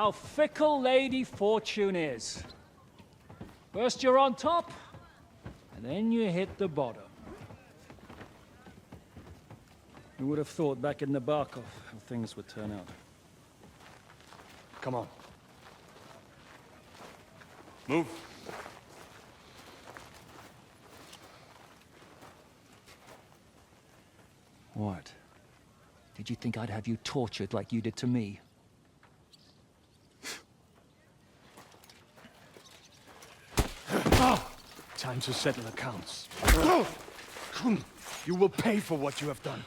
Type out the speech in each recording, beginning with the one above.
how fickle Lady Fortune is. First you're on top, and then you hit the bottom. Who would have thought back in the Barkov how things would turn out? Come on. Move. What? Did you think I'd have you tortured like you did to me? Time to settle accounts. You will pay for what you have done.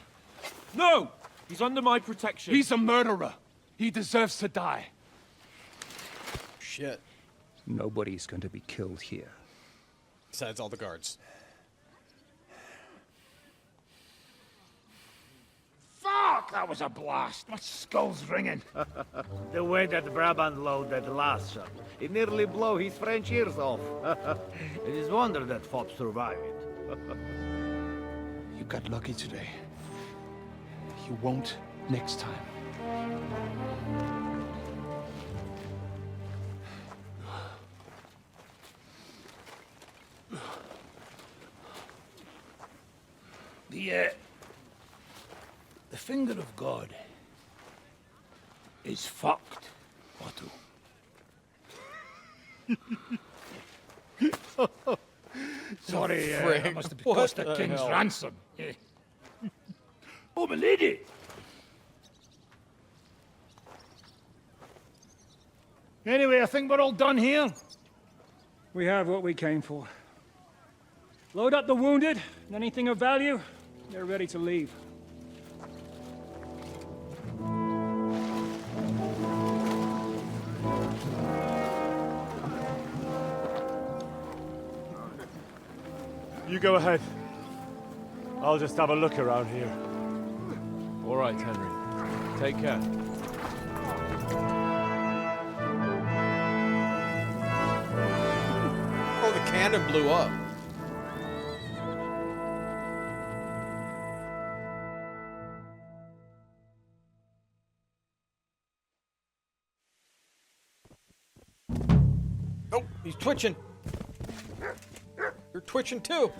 No! He's under my protection. He's a murderer. He deserves to die. Shit. Nobody's going to be killed here. Besides all the guards. Fuck! That was a blast. My skull's ringing. The way that Brabant loaded last shot, it nearly blow his French ears off. It is wonder that fops survived it. You got lucky today. You won't next time. The finger of God is fucked, Otto. Sorry, I must have cost a king's ransom. Oh, my lady! Anyway, I think we're all done here. We have what we came for. Load up the wounded, and anything of value, they're ready to leave. You go ahead. I'll just have a look around here. All right, Henry. Take care. Oh, the cannon blew up. Oh, he's twitching. You're twitching too.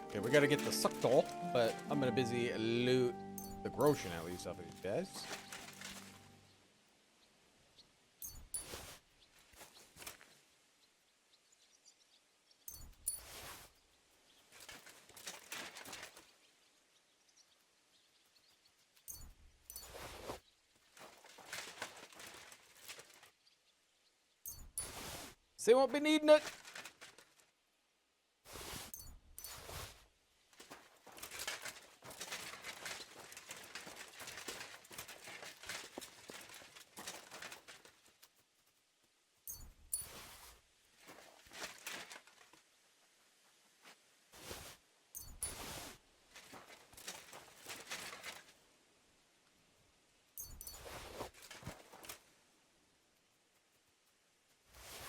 Okay, we gotta get the suck doll, but I'm gonna busy loot the Grosjean at least off of these guys. They won't be needing it.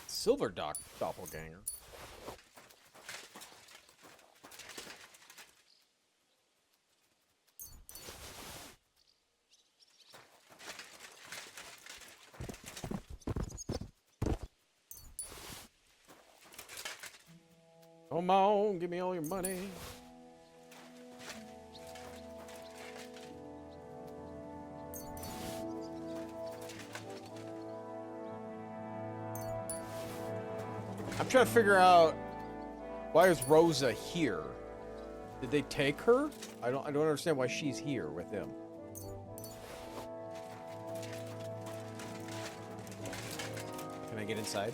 Silver doppelganger. Come on, give me all your money. I'm trying to figure out, why is Rosa here? Did they take her? I don't understand why she's here with him. Can I get inside?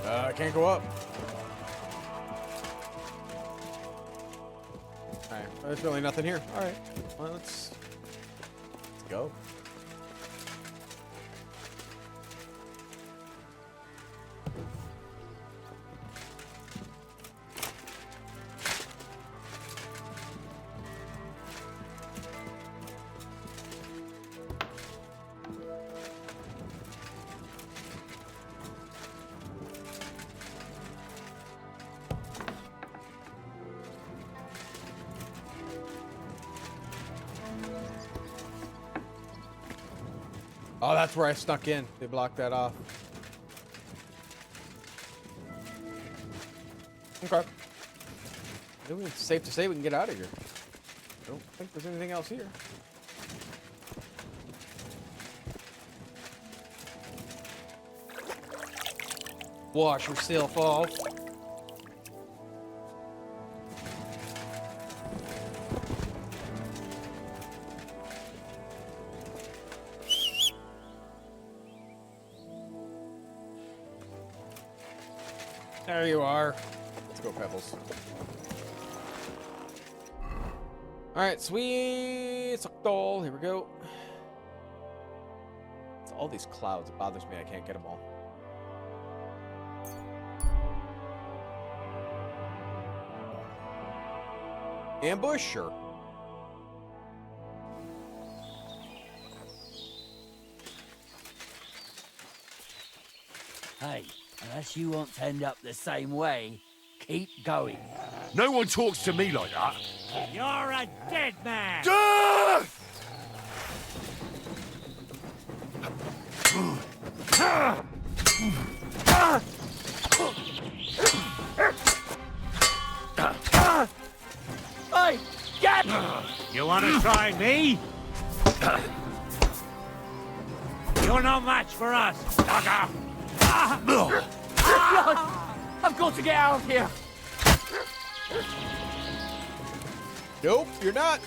I can't go up. Alright, there's really nothing here. Alright, well, let's go. Oh, that's where I snuck in. They blocked that off. Okay. I think it's safe to say we can get out of here. I don't think there's anything else here. Wash yourself off. There you are. Let's go, Pebbles. Alright, sweet doll. Here we go. It's all these clouds. It bothers me. I can't get them all. Ambush? Sure. Hey, unless you want to end up the same way, keep going. No one talks to me like that. You're a dead man! Death! Hey, get! You want to try me? You're no match for us, sucker! I've got to get out of here! Nope, you're not.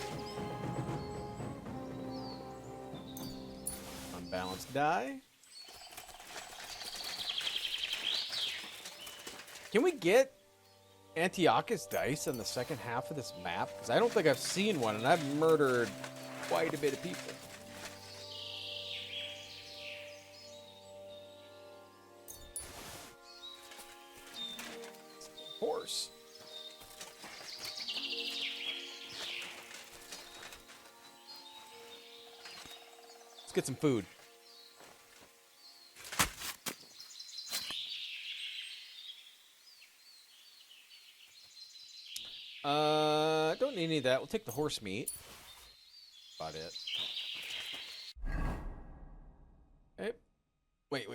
Unbalanced die. Can we get Antiochus dice in the second half of this map? Because I don't think I've seen one, and I've murdered quite a bit of people. Horse. Let's get some food. Don't need any of that. We'll take the horse meat. About it. Okay. Wait.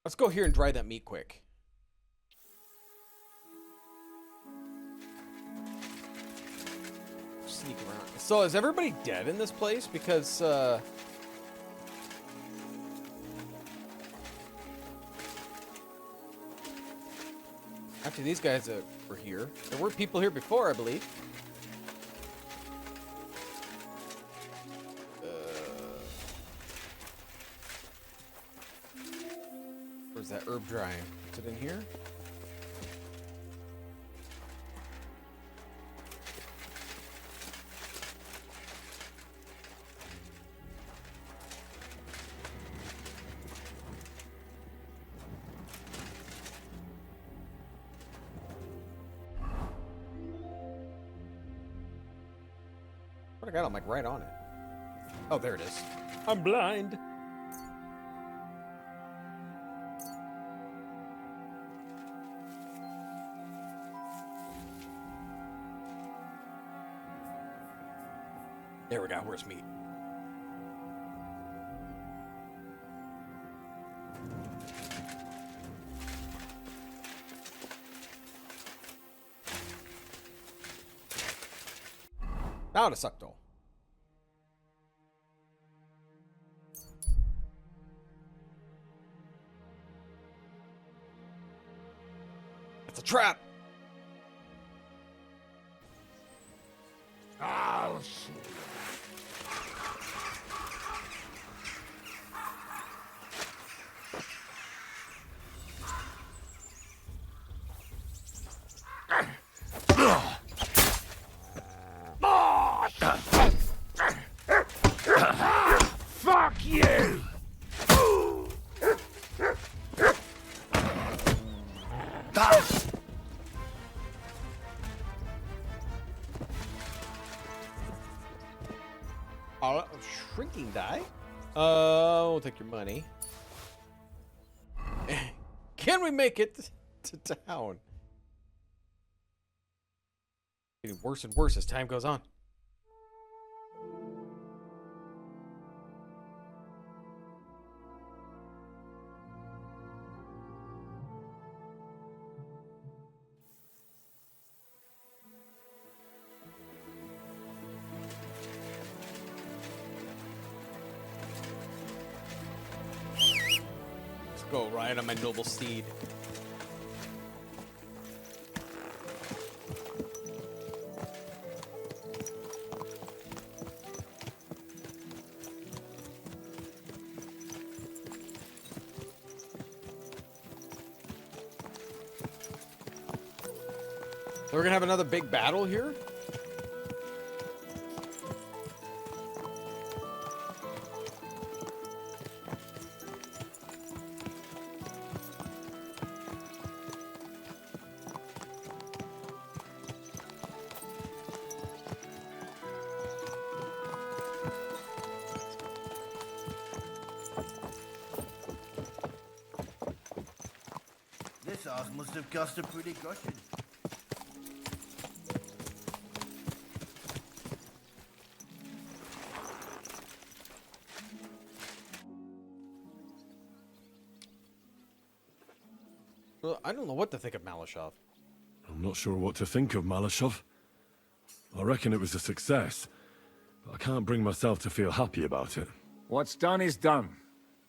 Let's go here and dry that meat quick. Sneak around. So is everybody dead in this place? Because, actually, these guys were here. There were people here before, I believe. Where's that herb drying? Is it in here? What I got? I'm like right on it. Oh, there it is. I'm blind. There we go. Horse meat. Now to suck doll. It's a trap. Oh, shit. Fuck you! Oh, shrinking die? We'll take your money. Can we make it to town? Getting worse and worse as time goes on. go ride on my noble steed. We're gonna have another big battle here? This house must have cost a pretty cushion. Well, I don't know what to think of Malashov. I'm not sure what to think of Malashov. I reckon it was a success, but I can't bring myself to feel happy about it. What's done is done.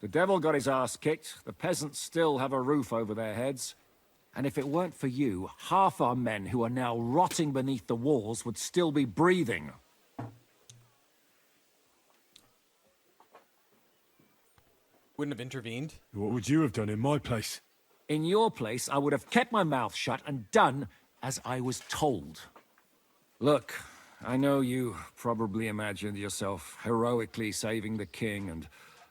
The devil got his ass kicked, the peasants still have a roof over their heads. And if it weren't for you, half our men who are now rotting beneath the walls would still be breathing. Wouldn't have intervened. What would you have done in my place? In your place, I would have kept my mouth shut and done as I was told. Look, I know you probably imagined yourself heroically saving the king and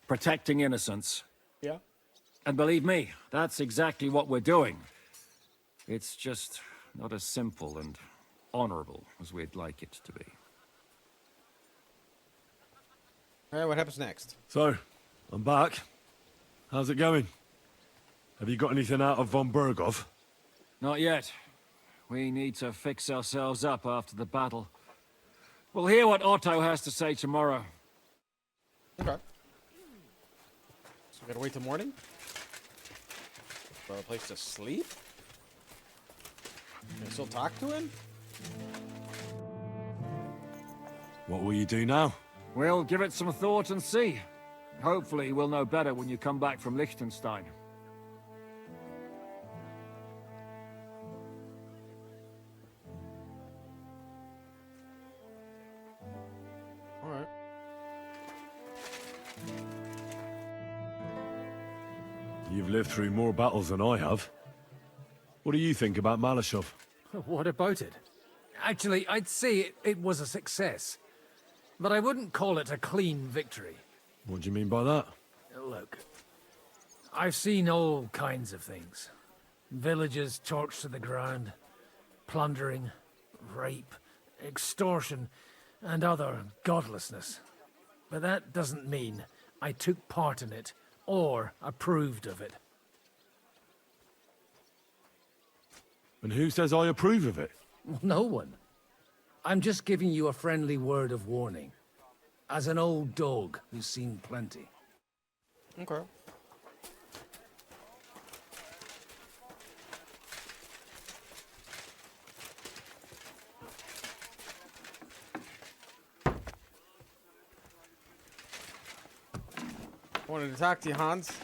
protecting innocents. Yeah. And believe me, that's exactly what we're doing. It's just not as simple and honorable as we'd like it to be. Alright, what happens next? So, I'm back. How's it going? Have you got anything out of von Bergov? Not yet. We need to fix ourselves up after the battle. We'll hear what Otto has to say tomorrow. Okay. So we gotta wait till morning? For a place to sleep? Can I still talk to him? What will you do now? We'll give it some thought and see. Hopefully we'll know better when you come back from Liechtenstein. Alright. You've lived through more battles than I have. What do you think about Malashov? What about it? Actually, I'd say it was a success. But I wouldn't call it a clean victory. What do you mean by that? Look, I've seen all kinds of things. Villages torched to the ground, plundering, rape, extortion, and other godlessness. But that doesn't mean I took part in it or approved of it. And who says I approve of it? No one. I'm just giving you a friendly word of warning. As an old dog who's seen plenty. Okay. Wanted to talk to you, Hans. Christ,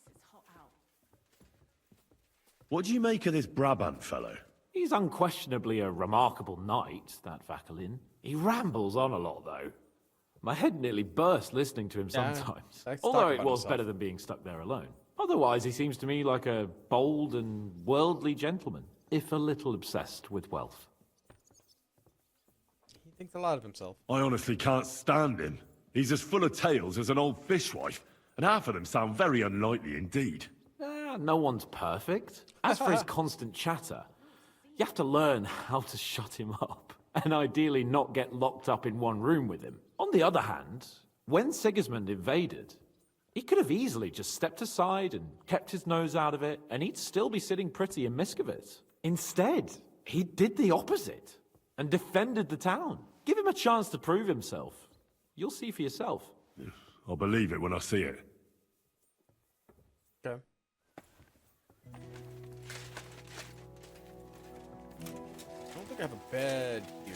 it's hot out. What do you make of this Brabant fellow? He's unquestionably a remarkable knight, that Vakelin. He rambles on a lot, though. My head nearly burst listening to him Yeah, sometimes. likes to talk Although it about was himself. better than being stuck there alone. Otherwise, he seems to me like a bold and worldly gentleman, if a little obsessed with wealth. He thinks a lot of himself. I honestly can't stand him. He's as full of tales as an old fishwife, and half of them sound very unlikely indeed. No one's perfect. As for his constant chatter, you have to learn how to shut him up, and ideally not get locked up in one room with him. On the other hand, when Sigismund invaded, he could have easily just stepped aside and kept his nose out of it, and he'd still be sitting pretty in Miskovitz. Instead, he did the opposite and defended the town. Give him a chance to prove himself. You'll see for yourself. I'll believe it when I see it. Okay. I don't think I have a bed here.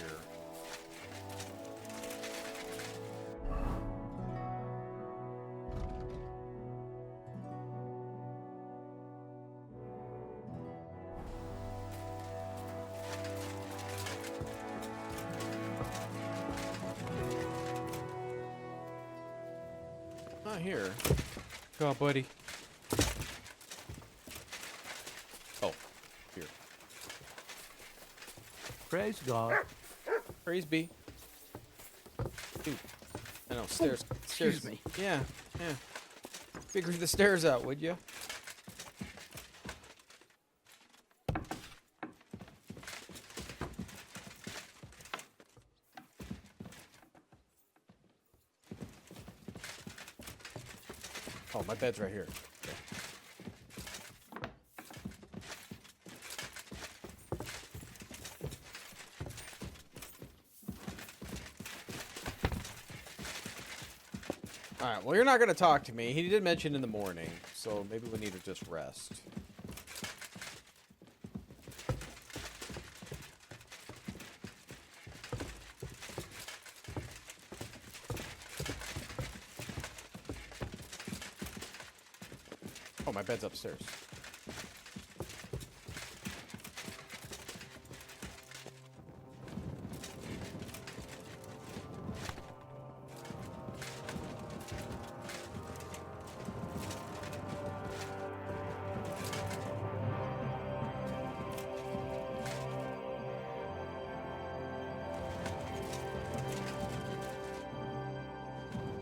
Not here. Go on, buddy. Oh, here. Praise God. Praise be. Dude. I know, stairs. Stairs. Excuse me. Yeah, yeah. Figure the stairs out, would you? Oh, my bed's right here. Okay. Alright, well, you're not going to talk to me. He did mention in the morning, so maybe we need to just rest. Oh, my bed's upstairs.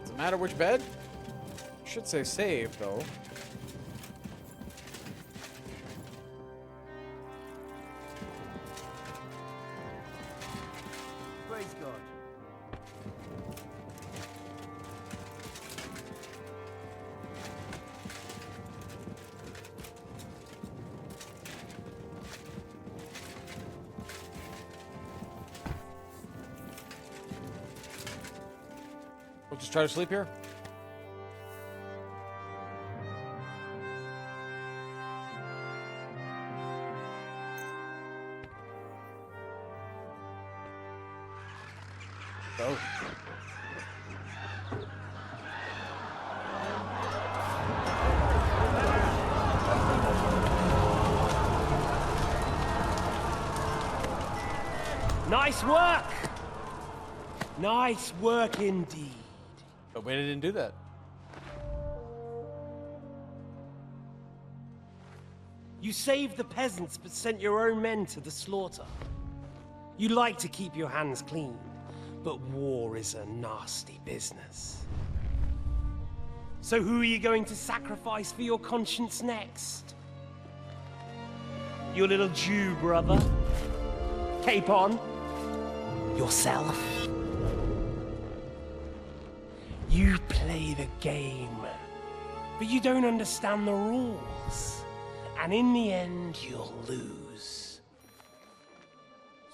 Doesn't matter which bed? Should say save, though. Praise God. We'll just try to sleep here. Go. Nice work! Nice work indeed. But we didn't do that. You saved the peasants but sent your own men to the slaughter. You like to keep your hands clean, but war is a nasty business. So who are you going to sacrifice for your conscience next? Your little Jew brother? Cape on? Yourself? You play the game, but you don't understand the rules. And in the end, you'll lose.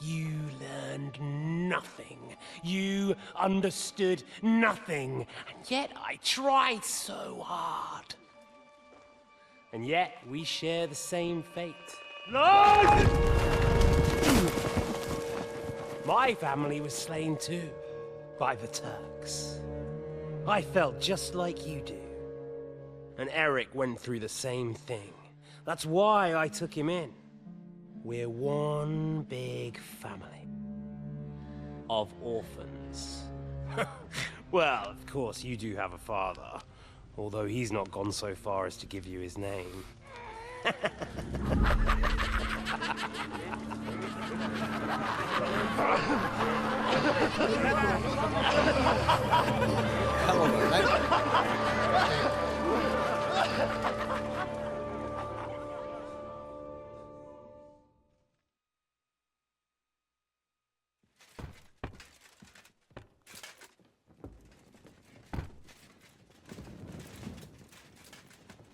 You learned nothing. You understood nothing. And yet I tried so hard. And yet we share the same fate. Lord! My family was slain too, by the Turks. I felt just like you do. And Eric went through the same thing. That's why I took him in. We're one big family. Of orphans. Well, of course, you do have a father. Although he's not gone so far as to give you his name. Hello,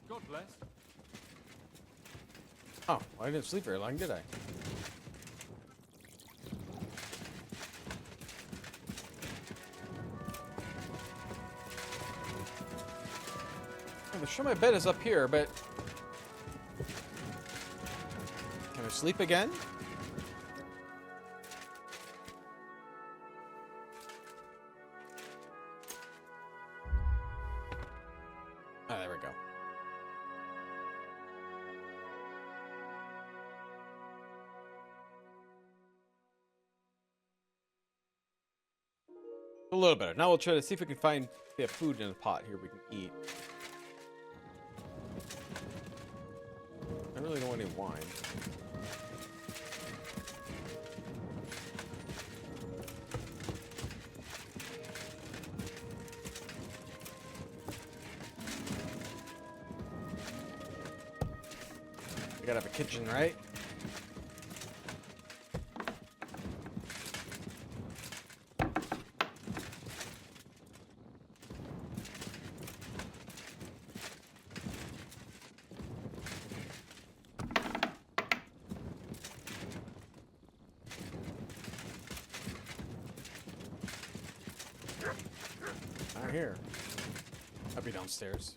God bless. Oh, I didn't sleep very long, did I? I'm sure my bed is up here, but can I sleep again? Ah, there we go. A little better. Now we'll try to see if we can find we have food in a pot here we can eat. I really don't want any wine. We gotta have a kitchen, right? Not here. I'll be downstairs.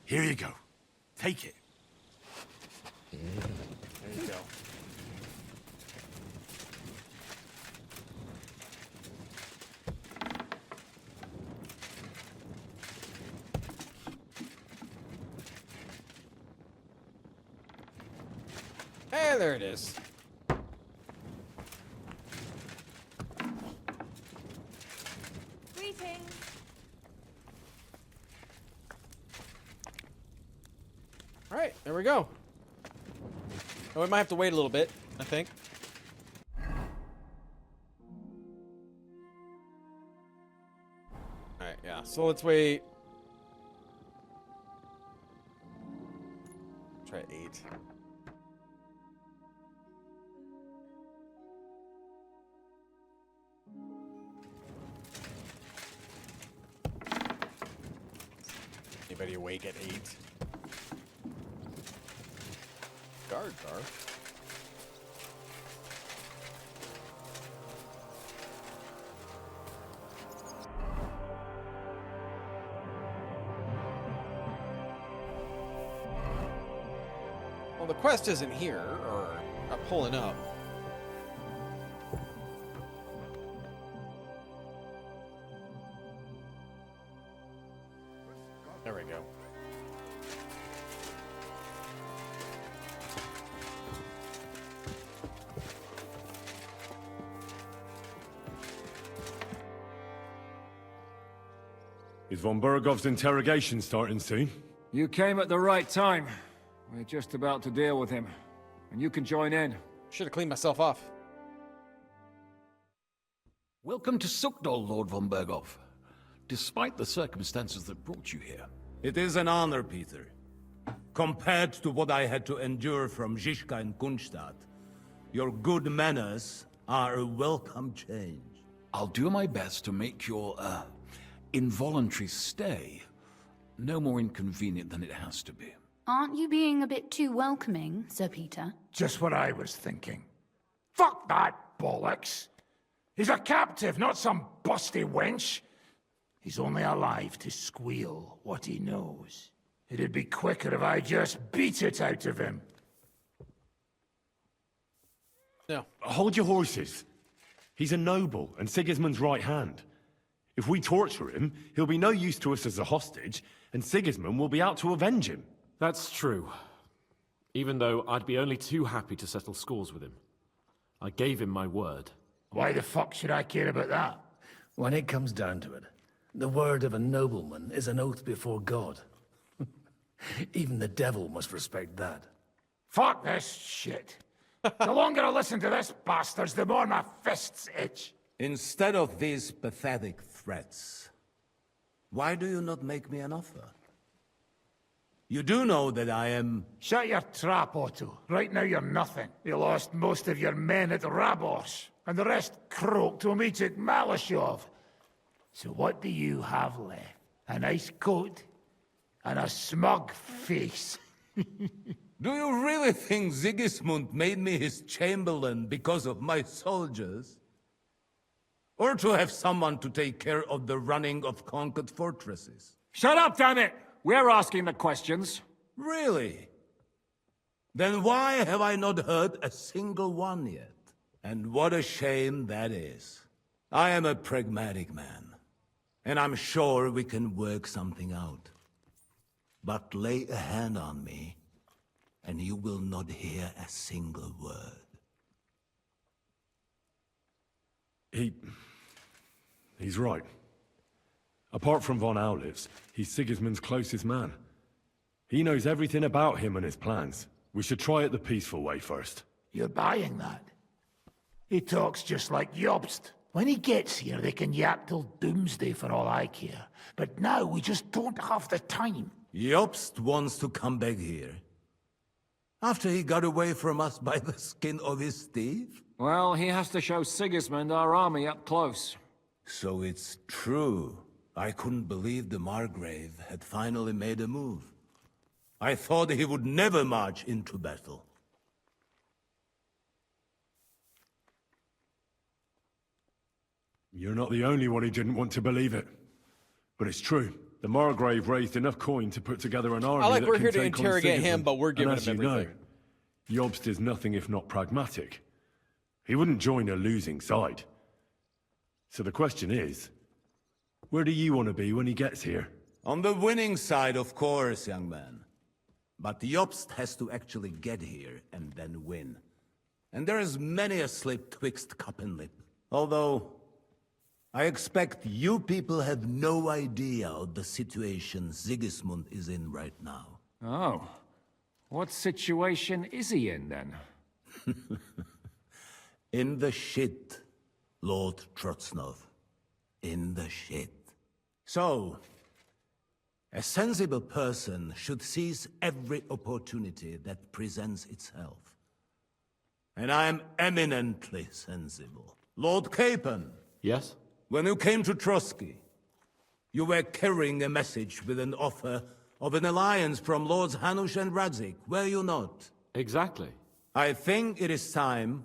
Here you go. Take it. There you go. Hey, there it is. Greetings. All right, there we go. Oh, we might have to wait a little bit, I think. All right, yeah. So let's wait. Try 8. Anybody awake at 8? Guards are. Well, the quest isn't here, or not pulling up. There we go. Is von Bergov's interrogation starting soon? You came at the right time. We're just about to deal with him. And you can join in. Should have cleaned myself off. Welcome to Sukdol, Lord von Bergov. Despite the circumstances that brought you here. It is an honor, Peter. Compared to what I had to endure from Zizka and Kunstadt, your good manners are a welcome change. I'll do my best to make your, involuntary stay no more inconvenient than it has to be. Aren't you being a bit too welcoming, Sir Peter? Just what I was thinking. Fuck that bollocks. He's a captive, not some busty wench. He's only alive to squeal what he knows. It'd be quicker if I just beat it out of him. No. Hold your horses. He's a noble and Sigismund's right hand. If we torture him, he'll be no use to us as a hostage, and Sigismund will be out to avenge him. That's true. Even though I'd be only too happy to settle scores with him. I gave him my word. Why the fuck should I care about that? When it comes down to it, the word of a nobleman is an oath before God. Even the devil must respect that. Fuck this shit. The longer I listen to this bastards, the more my fists itch. Instead of these pathetic threats, why do you not make me an offer? You do know that I am... Shut your trap, Otto. Right now you're nothing. You lost most of your men at Rabos, and the rest croaked when we took Malashov. So what do you have left? A nice coat and a smug face. Do you really think Sigismund made me his chamberlain because of my soldiers? Or to have someone to take care of the running of conquered fortresses? Shut up, damn it! We're asking the questions. Really? Then why have I not heard a single one yet? And what a shame that is. I am a pragmatic man, and I'm sure we can work something out. But lay a hand on me, and you will not hear a single word. He's right. Apart from von Aulif's, he's Sigismund's closest man. He knows everything about him and his plans. We should try it the peaceful way first. You're buying that? He talks just like Jobst. When he gets here, they can yap till doomsday for all I care. But now we just don't have the time. Jobst wants to come back here. After he got away from us by the skin of his teeth? Well, he has to show Sigismund our army up close. So it's true. I couldn't believe the Margrave had finally made a move. I thought he would never march into battle. You're not the only one who didn't want to believe it. But it's true. The Margrave raised enough coin to put together an army I like that we're can here to take on interrogate him, Sigismund. but we're giving And as him you everything. know, Jobst is nothing if not pragmatic. He wouldn't join a losing side. So the question is, where do you want to be when he gets here? On the winning side, of course, young man. But Jobst has to actually get here and then win. And there is many a slip twixt cup and lip. Although, I expect you people have no idea of the situation Sigismund is in right now. Oh. What situation is he in, then? In the shit, Lord Trotznov. In the shit. So, a sensible person should seize every opportunity that presents itself. And I am eminently sensible. Lord Capon. Yes? When you came to Trotsky, you were carrying a message with an offer of an alliance from Lords Hanush and Radzik, were you not? Exactly. I think it is time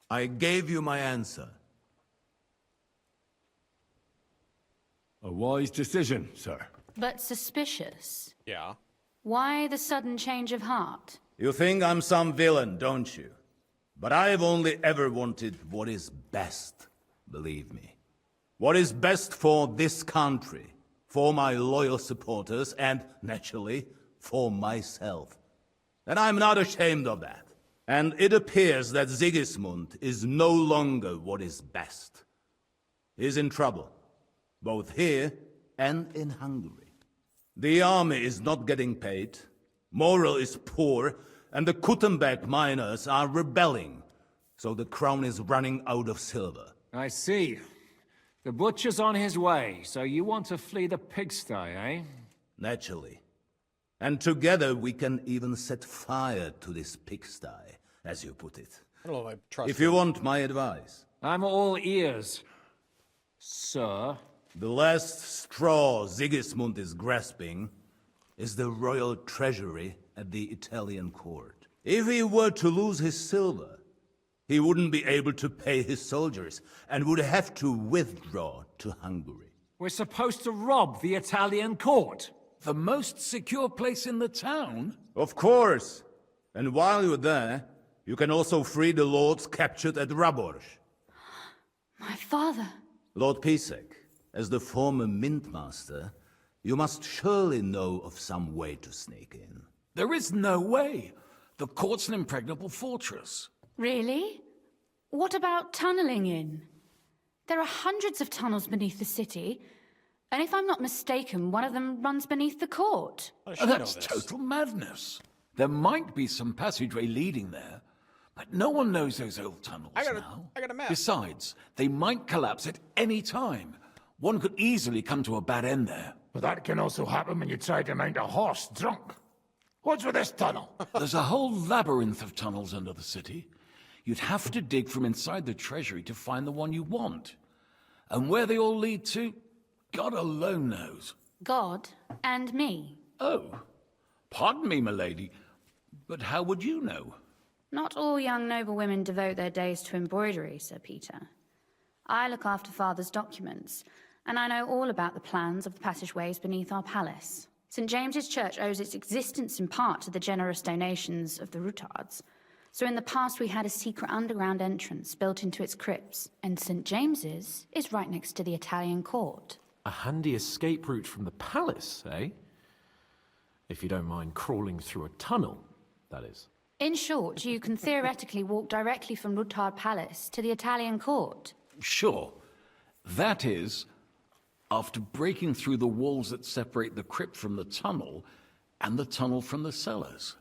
I gave you my answer. A wise decision, sir. But suspicious. Yeah. Why the sudden change of heart? You think I'm some villain, don't you? But I've only ever wanted what is best, believe me. What is best for this country, for my loyal supporters, and, naturally, for myself. And I'm not ashamed of that. And it appears that Sigismund is no longer what is best. He's in trouble, both here and in Hungary. The army is not getting paid, morale is poor, and the Kuttenberg miners are rebelling, so the crown is running out of silver. I see. The butcher's on his way, so you want to flee the pigsty, eh? Naturally. And together we can even set fire to this pigsty, as you put it. I don't know if I trust If you want my advice. I'm all ears, sir. The last straw Sigismund is grasping is the royal treasury at the Italian court. If he were to lose his silver, he wouldn't be able to pay his soldiers and would have to withdraw to Hungary. We're supposed to rob the Italian court. The most secure place in the town? Of course. And while you're there, you can also free the lords captured at Raborz. My father. Lord Pisek, as the former mint master, you must surely know of some way to sneak in. There is no way. The court's an impregnable fortress. Really? What about tunneling in? There are hundreds of tunnels beneath the city, and if I'm not mistaken, one of them runs beneath the court. That's total madness. There might be some passageway leading there, but no one knows those old tunnels now. I got a map. Besides, they might collapse at any time. One could easily come to a bad end there. But that can also happen when you try to mount a horse drunk. What's with this tunnel? There's a whole labyrinth of tunnels under the city. You'd have to dig from inside the treasury to find the one you want. And where they all lead to, God alone knows. God and me. Oh, pardon me, milady, but how would you know? Not all young noble women devote their days to embroidery, Sir Peter. I look after Father's documents, and I know all about the plans of the passageways beneath our palace. St. James's Church owes its existence in part to the generous donations of the Rutards. So in the past we had a secret underground entrance built into its crypts, and St. James's is right next to the Italian court. A handy escape route from the palace, eh? If you don't mind crawling through a tunnel, that is. In short, you can theoretically walk directly from Rutard Palace to the Italian court. Sure. That is, after breaking through the walls that separate the crypt from the tunnel, and the tunnel from the cellars.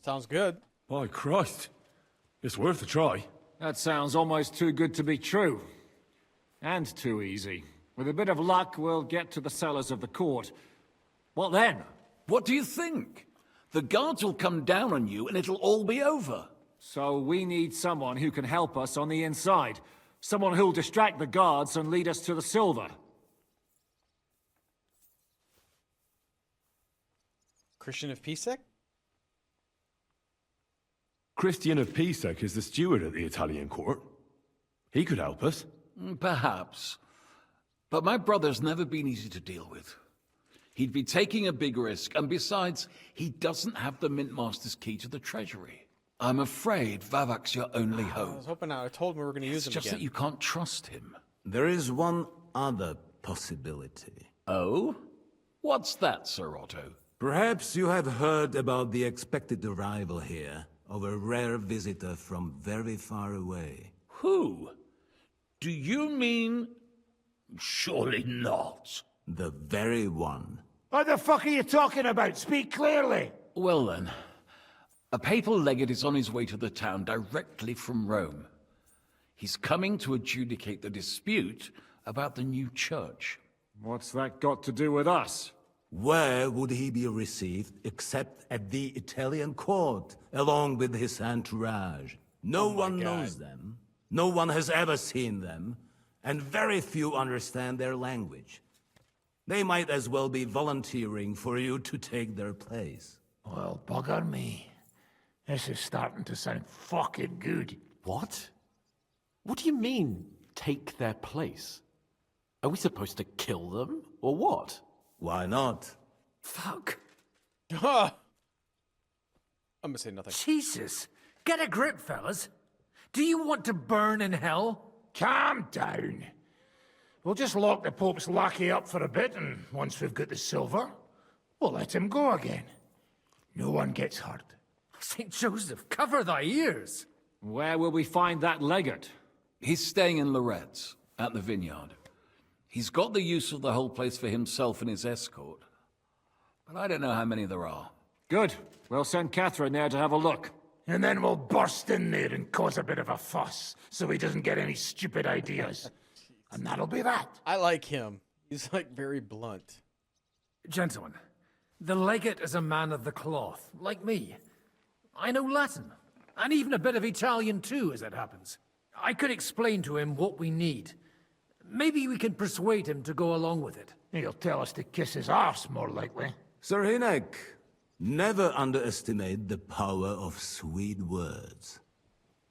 Sounds good. By Christ. It's worth a try. That sounds almost too good to be true. And too easy. With a bit of luck, we'll get to the cellars of the court. What then? What do you think? The guards will come down on you and it'll all be over. So we need someone who can help us on the inside. Someone who'll distract the guards and lead us to the silver. Christian of Pisek? Christian of Pisek is the steward at the Italian court. He could help us. Perhaps. But my brother's never been easy to deal with. He'd be taking a big risk, and besides, he doesn't have the Mint Master's key to the treasury. I'm afraid Vavak's your only hope. I was hoping I told him we were going to use him It's just again. that you can't trust him. There is one other possibility. Oh? What's that, Sir Otto? Perhaps you have heard about the expected arrival here of a rare visitor from very far away. Who? Do you mean... Surely not. The very one. What the fuck are you talking about? Speak clearly. Well then, a papal legate is on his way to the town directly from Rome. He's coming to adjudicate the dispute about the new church. What's that got to do with us? Where would he be received except at the Italian court, along with his entourage? No one knows them, no one has ever seen them, and very few understand their language. They might as well be volunteering for you to take their place. Well, bugger me. This is starting to sound fucking good. What? What do you mean, take their place? Are we supposed to kill them, or what? Why not? Fuck. I'm gonna say nothing. Jesus! Get a grip, fellas. Do you want to burn in hell? Calm down. We'll just lock the Pope's lackey up for a bit, and once we've got the silver, we'll let him go again. No one gets hurt. St. Joseph, cover thy ears! Where will we find that legate? He's staying in Loretz, at the vineyard. He's got the use of the whole place for himself and his escort. But I don't know how many there are. Good. We'll send Catherine there to have a look. And then we'll burst in there and cause a bit of a fuss, so he doesn't get any stupid ideas. And that'll be that. I like him. He's like very blunt. Gentlemen, the legate is a man of the cloth, like me. I know Latin, and even a bit of Italian too, as it happens. I could explain to him what we need. Maybe we can persuade him to go along with it. He'll tell us to kiss his arse, more likely. Sir Hinek, never underestimate the power of sweet words.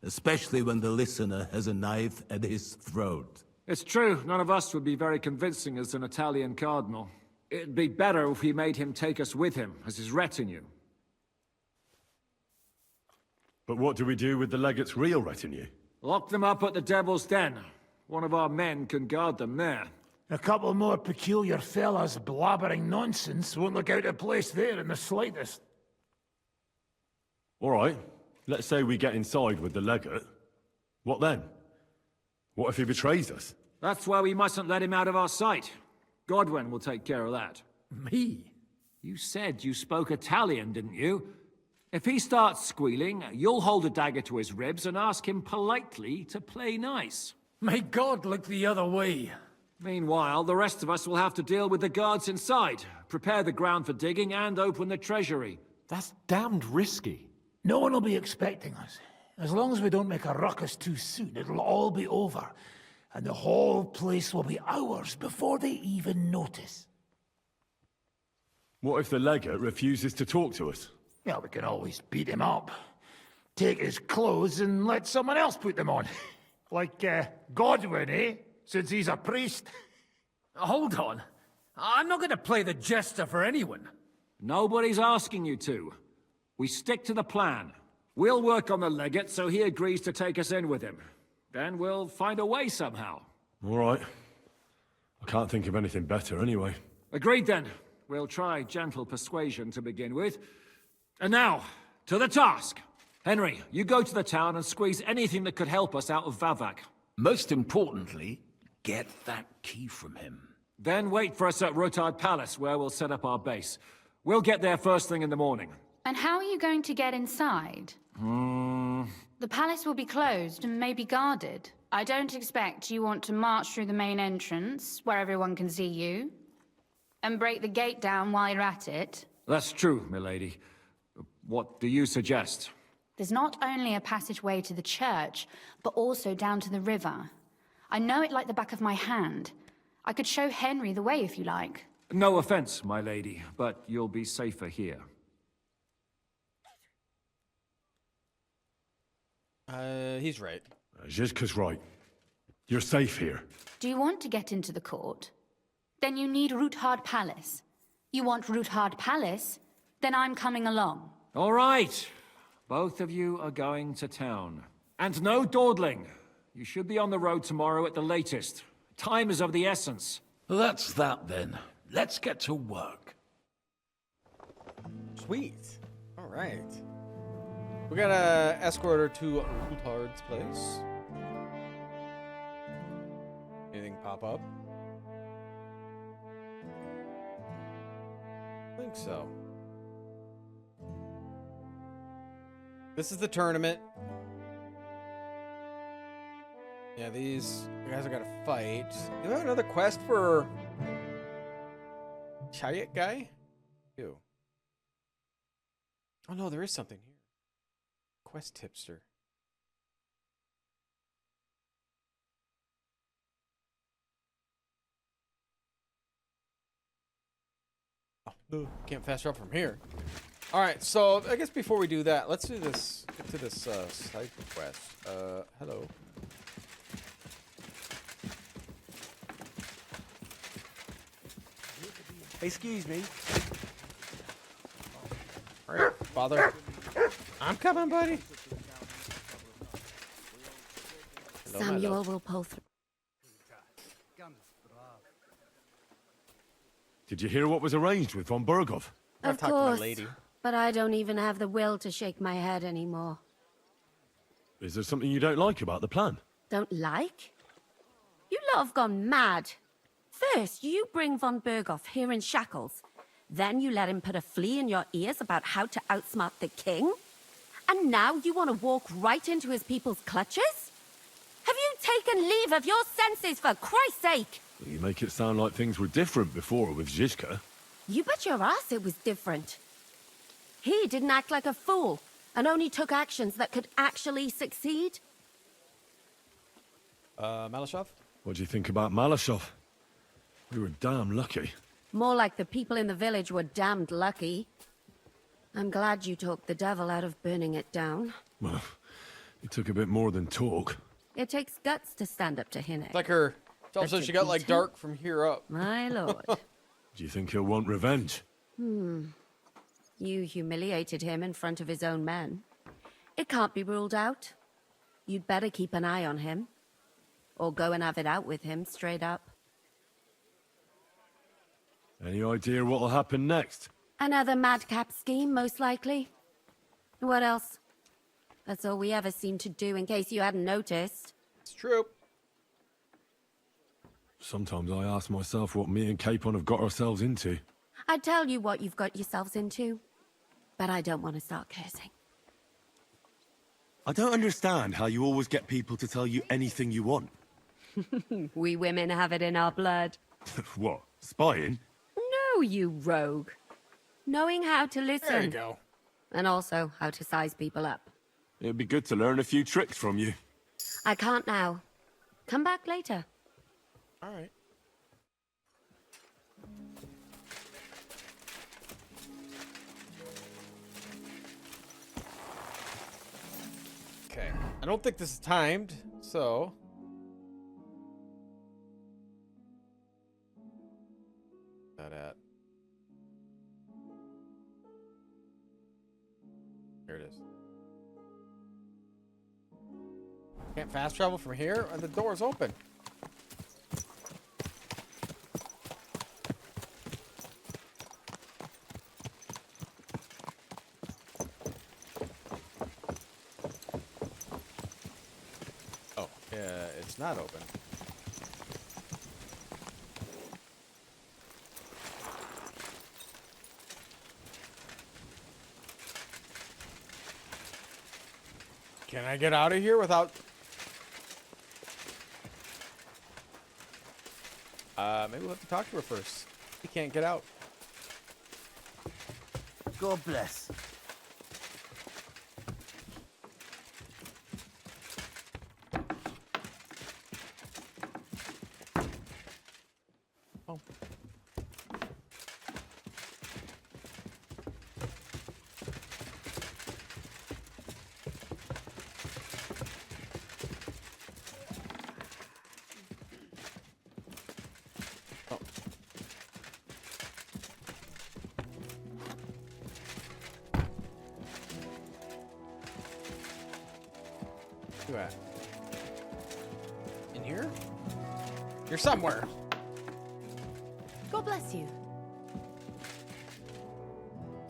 Especially when the listener has a knife at his throat. It's true, none of us would be very convincing as an Italian cardinal. It'd be better if we made him take us with him, as his retinue. But what do we do with the legate's real retinue? Lock them up at the Devil's Den. One of our men can guard them there. A couple more peculiar fellas blabbering nonsense won't look out of place there in the slightest. All right, let's say we get inside with the legate. What then? What if he betrays us? That's why we mustn't let him out of our sight. Godwin will take care of that. Me? You said you spoke Italian, didn't you? If he starts squealing, you'll hold a dagger to his ribs and ask him politely to play nice. May God look the other way. Meanwhile, the rest of us will have to deal with the guards inside, prepare the ground for digging, and open the treasury. That's damned risky. No one will be expecting us. As long as we don't make a ruckus too soon, it'll all be over. And the whole place will be ours before they even notice. What if the legate refuses to talk to us? Yeah, we can always beat him up. Take his clothes and let someone else put them on. Like, Godwin, eh? Since he's a priest. Hold on. I'm not going to play the jester for anyone. Nobody's asking you to. We stick to the plan. We'll work on the legate so he agrees to take us in with him. Then we'll find a way somehow. All right. I can't think of anything better anyway. Agreed then. We'll try gentle persuasion to begin with. And now, to the task. Henry, you go to the town and squeeze anything that could help us out of Vavak. Most importantly, get that key from him. Then wait for us at Rotard Palace, where we'll set up our base. We'll get there first thing in the morning. And how are you going to get inside? The palace will be closed and maybe guarded. I don't expect you want to march through the main entrance, where everyone can see you, and break the gate down while you're at it. That's true, milady. What do you suggest? There's not only a passageway to the church, but also down to the river. I know it like the back of my hand. I could show Henry the way if you like. No offense, my lady, but you'll be safer here. He's right. Zhizka's right. You're safe here. Do you want to get into the court? Then you need Roothard Palace. You want Roothard Palace? Then I'm coming along. All right. Both of you are going to town. And no dawdling. You should be on the road tomorrow at the latest. Time is of the essence. That's that then. Let's get to work. Sweet. All right. We gotta escort her to Roothard's place. Anything pop up? I think so. This is the tournament. Yeah, these guys are gonna fight. Do we have another quest for Chayat guy? Ew. Oh no, there is something here. Quest tipster. Oh, no, can't fast travel from here. All right, so I guess before we do that, let's do this. Get to this side quest. Hello. Excuse me. All right, father. I'm coming, buddy. Hello, my Samuel love. will pull through. Did you hear what was arranged with von Berghoff? Of course, but I don't even have the will to shake my head anymore. Is there something you don't like about the plan? Don't like? You lot have gone mad. First, you bring von Berghoff here in shackles. Then you let him put a flea in your ears about how to outsmart the king? And now you want to walk right into his people's clutches? Have you taken leave of your senses, for Christ's sake? You make it sound like things were different before with Zhizka. You bet your ass it was different. He didn't act like a fool, and only took actions that could actually succeed. Malashov? What do you think about Malashov? We were damn lucky. More like the people in the village were damned lucky. I'm glad you talked the devil out of burning it down. Well, it took a bit more than talk. It takes guts to stand up to Hinne. It's like her. It's also she got like dark from here up. My lord. Do you think he'll want revenge? You humiliated him in front of his own men. It can't be ruled out. You'd better keep an eye on him. Or go and have it out with him, straight up. Any idea what'll happen next? Another madcap scheme, most likely. What else? That's all we ever seem to do, in case you hadn't noticed. It's true. Sometimes I ask myself what me and Capon have got ourselves into. I'd tell you what you've got yourselves into, but I don't want to start cursing. I don't understand how you always get people to tell you anything you want. We women have it in our blood. What? Spying? No, you rogue. Knowing how to listen. There you go. And also how to size people up. It'd be good to learn a few tricks from you. I can't now. Come back later. All right. Okay. I don't think this is timed, so. That at. Here it is. Can't fast travel from here, and the door's open. It's not open. Can I get out of here without... maybe we'll have to talk to her first. He can't get out. God bless. Oh. You at? In here? You're somewhere. God bless you.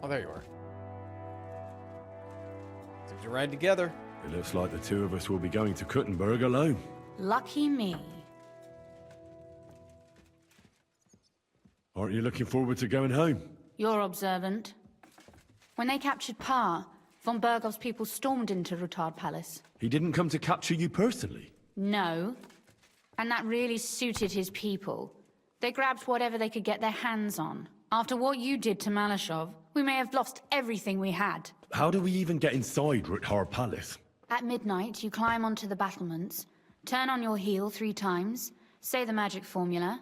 Oh, there you are. Seems to ride together. It looks like the two of us will be going to Kuttenberg alone. Lucky me. Aren't you looking forward to going home? You're observant. When they captured Pa, von Bergov's people stormed into Rutard Palace. He didn't come to capture you personally. No. And that really suited his people. They grabbed whatever they could get their hands on. After what you did to Malashov, we may have lost everything we had. How do we even get inside Rutard Palace? At midnight, you climb onto the battlements, turn on your heel 3 times, say the magic formula,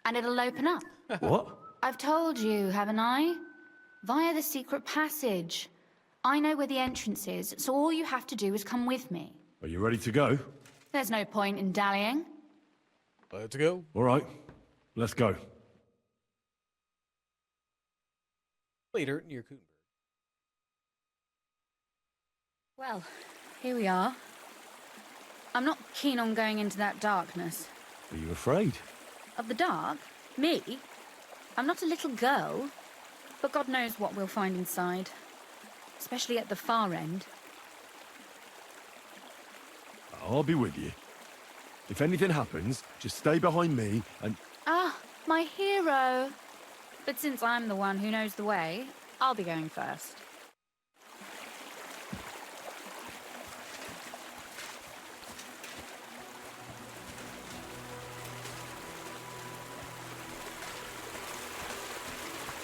and it'll open up. What? I've told you, haven't I? Via the secret passage. I know where the entrance is, so all you have to do is come with me. Are you ready to go? There's no point in dallying. Let's go. All right, let's go. Later, near Kuttenberg. Well, here we are. I'm not keen on going into that darkness. Are you afraid? Of the dark? Me? I'm not a little girl. But God knows what we'll find inside. Especially at the far end. I'll be with you. If anything happens, just stay behind me and... Ah, my hero! But since I'm the one who knows the way, I'll be going first.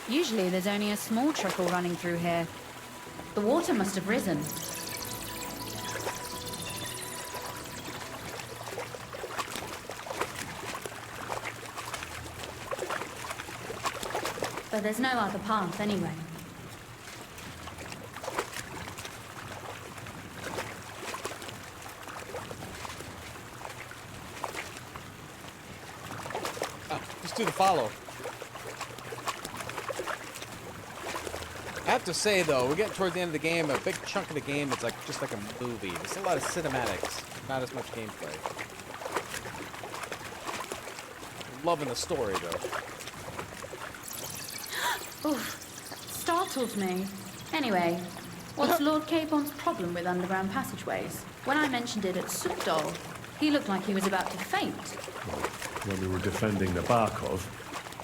Usually there's only a small trickle running through here. The water must have risen. But there's no other path anyway. Just do the follow. I have to say though, we're getting toward the end of the game. A big chunk of the game is like just like a movie. There's a lot of cinematics, not as much gameplay. I'm loving the story though. Oof, startled me. Anyway, what's Lord Capon's problem with underground passageways? When I mentioned it at Sukdol, he looked like he was about to faint. When we were defending the Barkov,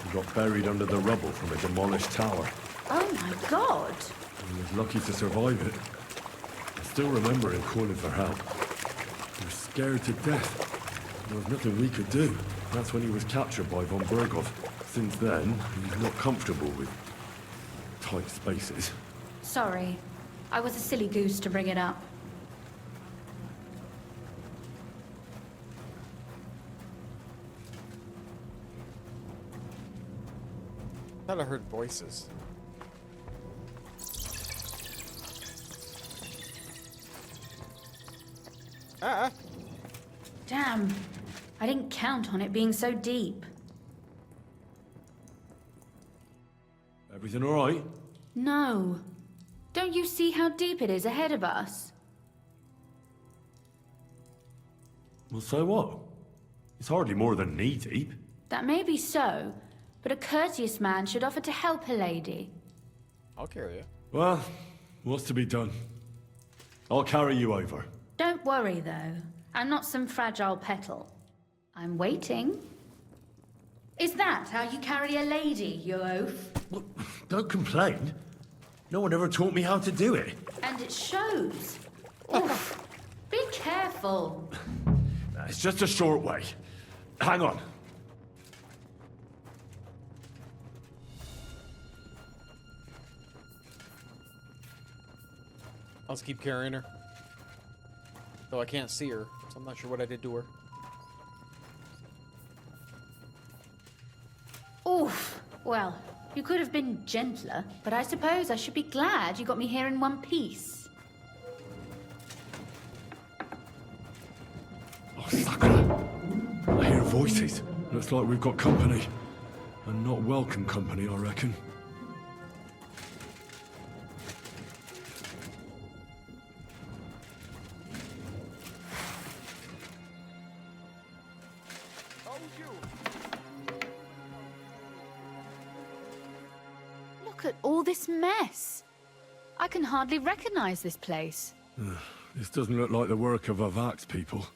we got buried under the rubble from a demolished tower. Oh my god! He was lucky to survive it. I still remember him calling for help. He was scared to death. There was nothing we could do. That's when he was captured by von Bergov. Since then, he's not comfortable with tight spaces. Sorry. I was a silly goose to bring it up. I thought I heard voices. Ah! Damn. I didn't count on it being so deep. Everything all right? No. Don't you see how deep it is ahead of us? Well, so what? It's hardly more than knee deep. That may be so, but a courteous man should offer to help a lady. I'll carry you. Well, what's to be done? I'll carry you over. Don't worry, though. I'm not some fragile petal. I'm waiting. Is that how you carry a lady, you oaf? Well, don't complain. No one ever taught me how to do it. And it shows. Oof. Be careful. It's just a short way. Hang on. I'll just keep carrying her. Though I can't see her, so I'm not sure what I did to her. Oof. Well, you could have been gentler, but I suppose I should be glad you got me here in one piece. Oh, Sakura. I hear voices. Looks like we've got company. And not welcome company, I reckon. Look at all this mess. I can hardly recognize this place. This doesn't look like the work of Avak's people.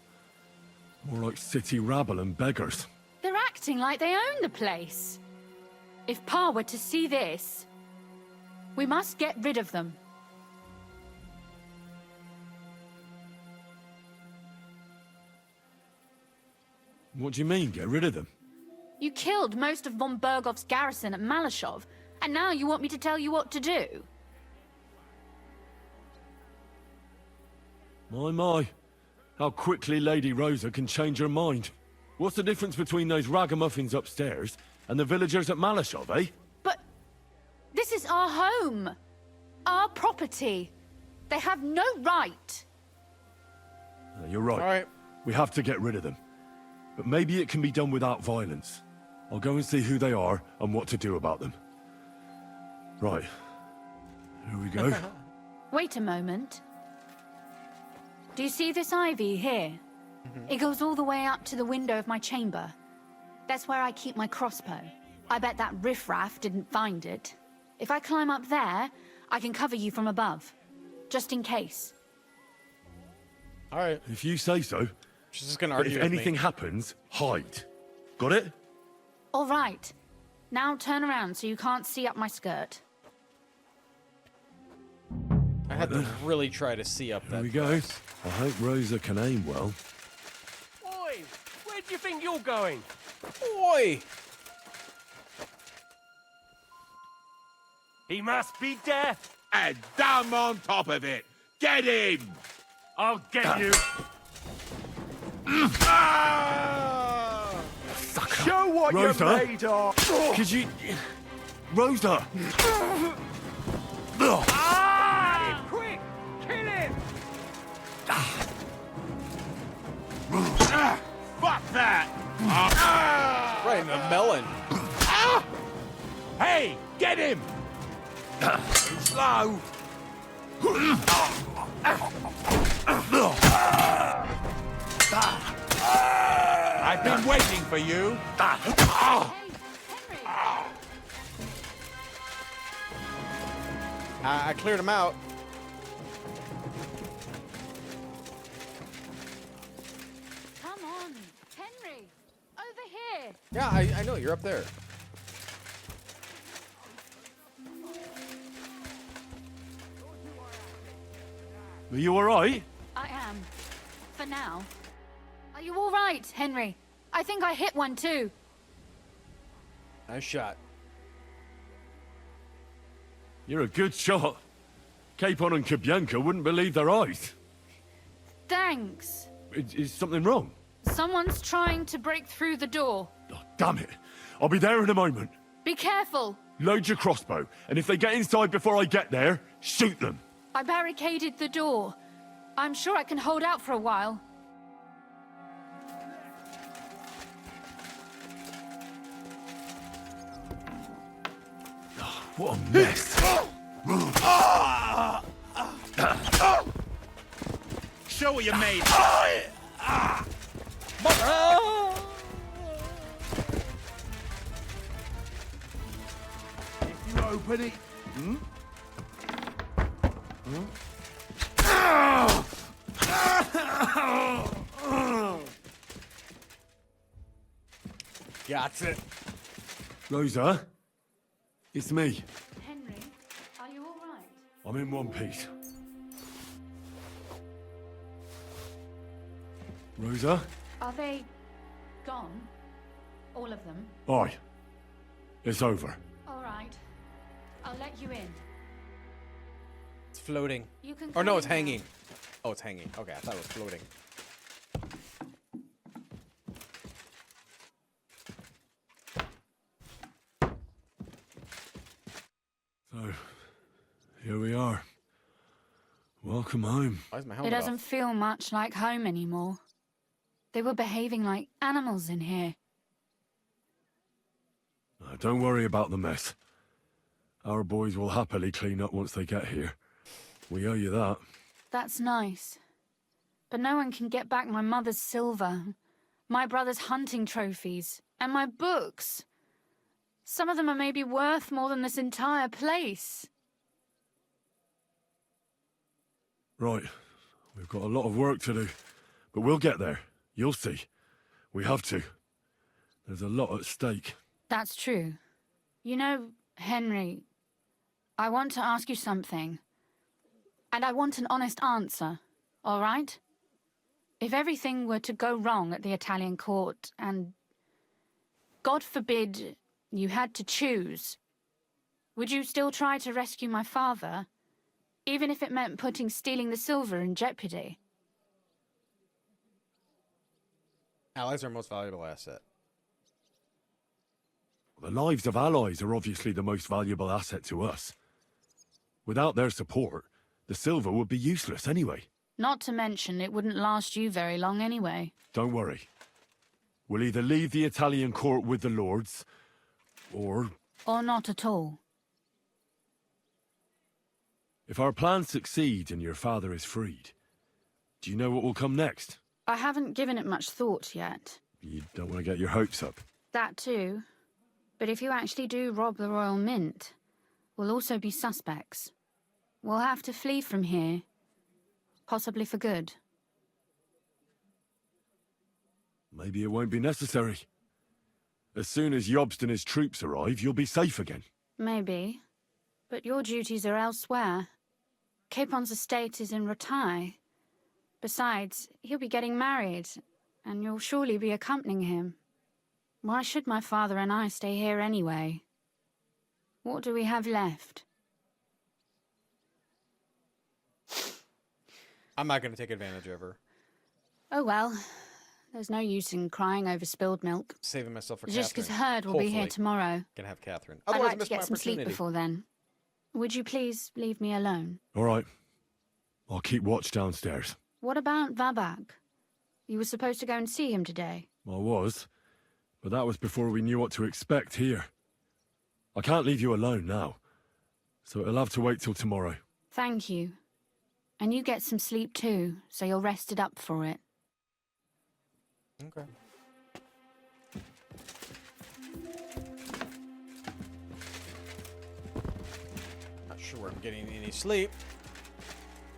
More like city rabble and beggars. They're acting like they own the place. If Pa were to see this, we must get rid of them. What do you mean, get rid of them? You killed most of von Bergov's garrison at Malashov, and now you want me to tell you what to do? My. How quickly Lady Rosa can change her mind. What's the difference between those ragamuffins upstairs and the villagers at Malashov, eh? But this is our home. Our property. They have no right. You're right. All right. We have to get rid of them. But maybe it can be done without violence. I'll go and see who they are and what to do about them. Right. Here we go. Wait a moment. Do you see this ivy here? It goes all the way up to the window of my chamber. That's where I keep my crossbow. I bet that riffraff didn't find it. If I climb up there, I can cover you from above. Just in case. All right. If you say so. She's just gonna But argue if with me. anything happens, hide. Got it? All right. Now turn around so you can't see up my skirt. I had to really try to see up that. There we go. I hope Rosa can aim well. Oi! Where do you think you're going? Oi! He must be deaf. And damn on top of it. Get him! I'll get you. Show what Rosa? you're made of! Could you... Rosa! Quick! Kill him! Fuck that! Right in the melon. Hey, get him! Slow! I've been waiting for you. I cleared him out. Come on, Henry. Over here. Yeah, I know. You're up there. Are you alright? I am. For now. Are you all right, Henry? I think I hit one too. Nice shot. You're a good shot. Capon and Kabianka wouldn't believe their eyes. Thanks. Is something wrong? Someone's trying to break through the door. Oh, damn it. I'll be there in a moment. Be careful. Load your crossbow, and if they get inside before I get there, shoot them. I barricaded the door. I'm sure I can hold out for a while. What a mess. Show what you're made If you open it... Got it. Rosa? It's me. Henry, are you all right? I'm in one piece. Rosa? Are they gone? All of them? Aye. It's over. All right. I'll let you in. It's floating. You can Or no, come it's in now. hanging. Oh, it's hanging. Okay, I thought it was floating. So, here we are. Welcome home. Why is my It helmet doesn't off? feel much like home anymore. They were behaving like animals in here. Don't worry about the mess. Our boys will happily clean up once they get here. We owe you that. That's nice. But no one can get back my mother's silver, my brother's hunting trophies, and my books. Some of them are maybe worth more than this entire place. Right. We've got a lot of work to do. But we'll get there. You'll see. We have to. There's a lot at stake. That's true. You know, Henry, I want to ask you something. And I want an honest answer, all right? If everything were to go wrong at the Italian court and, God forbid, you had to choose, would you still try to rescue my father, even if it meant putting stealing the silver in jeopardy? Allies are our most valuable asset. The lives of allies are obviously the most valuable asset to us. Without their support, the silver would be useless anyway. Not to mention, it wouldn't last you very long anyway. Don't worry. We'll either leave the Italian court with the lords, or... Or not at all. If our plans succeed and your father is freed, do you know what will come next? I haven't given it much thought yet. You don't want to get your hopes up. That too. But if you actually do rob the Royal Mint, we'll also be suspects. We'll have to flee from here. Possibly for good. Maybe it won't be necessary. As soon as Jobst and his troops arrive, you'll be safe again. Maybe. But your duties are elsewhere. Capon's estate is in Retaille. Besides, he'll be getting married, and you'll surely be accompanying him. Why should my father and I stay here anyway? What do we have left? I'm not going to take advantage of her. Oh well. There's no use in crying over spilled milk. Saving myself for Just because Catherine. Herd will be here Hopefully. tomorrow. Gonna have Catherine. I'd Otherwise, I like to missed my get some sleep opportunity. before then. Would you please leave me alone? All right. I'll keep watch downstairs. What about Vabak? You were supposed to go and see him today. I was, but that was before we knew what to expect here. I can't leave you alone now, so it'll have to wait till tomorrow. Thank you. And you get some sleep too, so you're rested up for it. Okay. Not sure where I'm getting any sleep. Is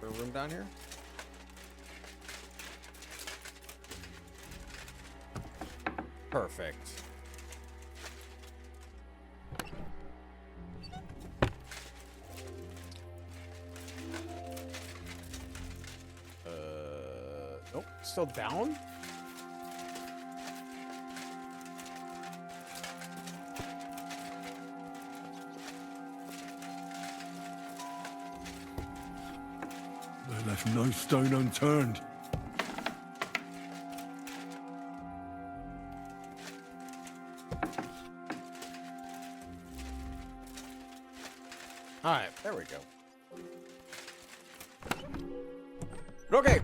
there a room down here? Perfect. Nope, still down? They left no stone unturned. Alright, there we go. Okay.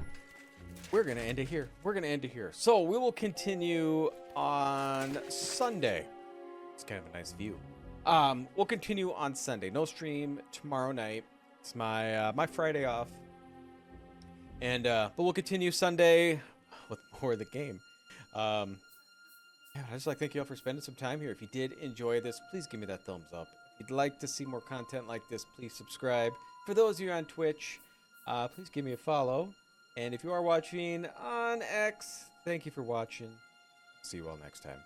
We're going to end it here. We're going to end it here. So we will continue on Sunday. It's kind of a nice view. We'll continue on Sunday. No stream tomorrow night. It's my my Friday off. And but we'll continue Sunday with more of the game. Yeah, I just like thank you all for spending some time here. If you did enjoy this, please give me that thumbs up. If you'd like to see more content like this, please subscribe. For those of you on Twitch, please give me a follow. And if you are watching on X, thank you for watching. See you all next time.